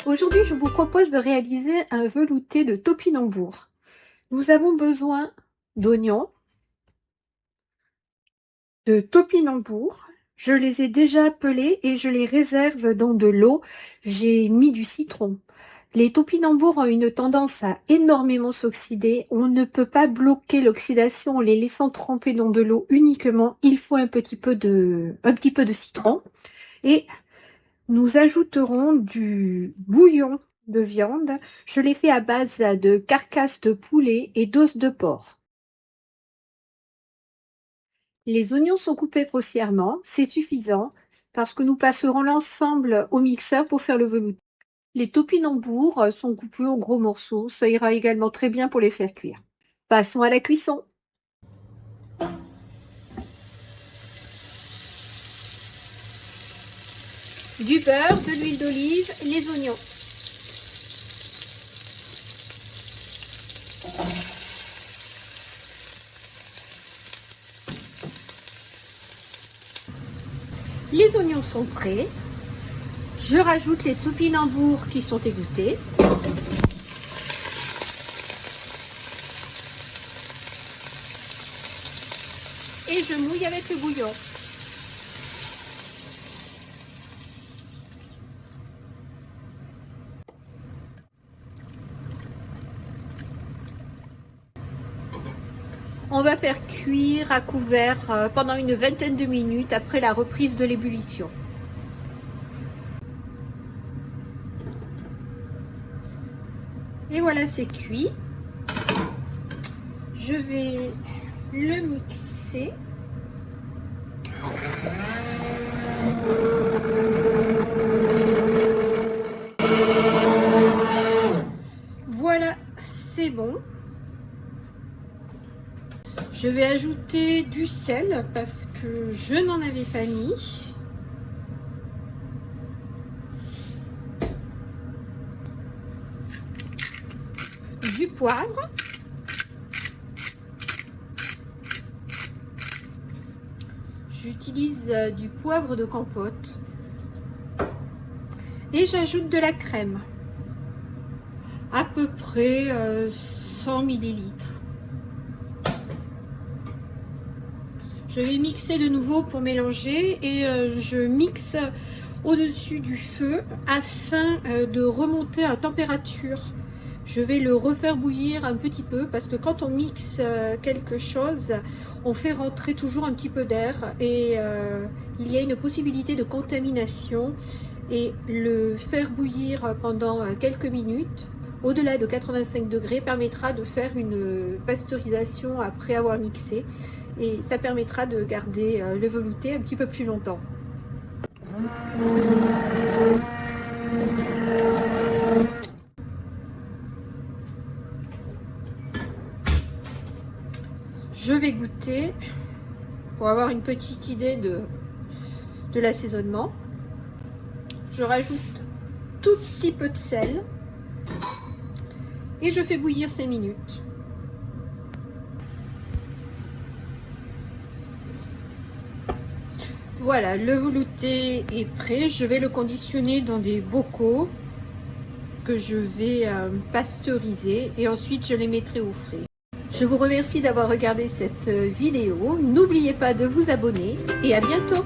Aujourd'hui, je vous propose de réaliser un velouté de topinambour. Nous avons besoin d'oignons, de topinambour. Je les ai déjà pelés et je les réserve dans de l'eau. J'ai mis du citron. Les topinambours ont une tendance à énormément s'oxyder. On ne peut pas bloquer l'oxydation en les laissant tremper dans de l'eau uniquement. Il faut un petit peu de citron. Et nous ajouterons du bouillon de viande. Je l'ai fait à base de carcasse de poulet et d'os de porc. Les oignons sont coupés grossièrement, c'est suffisant parce que nous passerons l'ensemble au mixeur pour faire le velouté. Les topinambours sont coupés en gros morceaux, ça ira également très bien pour les faire cuire. Passons à la cuisson. Du beurre, de l'huile d'olive, les oignons. Les oignons sont prêts. Je rajoute les topinambours qui sont égouttés. Et je mouille avec le bouillon. On va faire cuire à couvert pendant une vingtaine de minutes après la reprise de l'ébullition. Et voilà, c'est cuit. Je vais le mixer. Voilà, c'est bon. Je vais ajouter du sel parce que je n'en avais pas mis. Du poivre. J'utilise du poivre de Campote. Et j'ajoute de la crème. À peu près 100 ml. Je vais mixer de nouveau pour mélanger et je mixe au-dessus du feu afin de remonter à température. Je vais le refaire bouillir un petit peu parce que quand on mixe quelque chose, on fait rentrer toujours un petit peu d'air et il y a une possibilité de contamination. Et le faire bouillir pendant quelques minutes, au-delà de 85 degrés, permettra de faire une pasteurisation après avoir mixé. Et ça permettra de garder le velouté un petit peu plus longtemps. Je vais goûter pour avoir une petite idée de l'assaisonnement. Je rajoute tout petit peu de sel et je fais bouillir 5 minutes. Voilà, le velouté est prêt. Je vais le conditionner dans des bocaux que je vais pasteuriser et ensuite je les mettrai au frais. Je vous remercie d'avoir regardé cette vidéo. N'oubliez pas de vous abonner et à bientôt.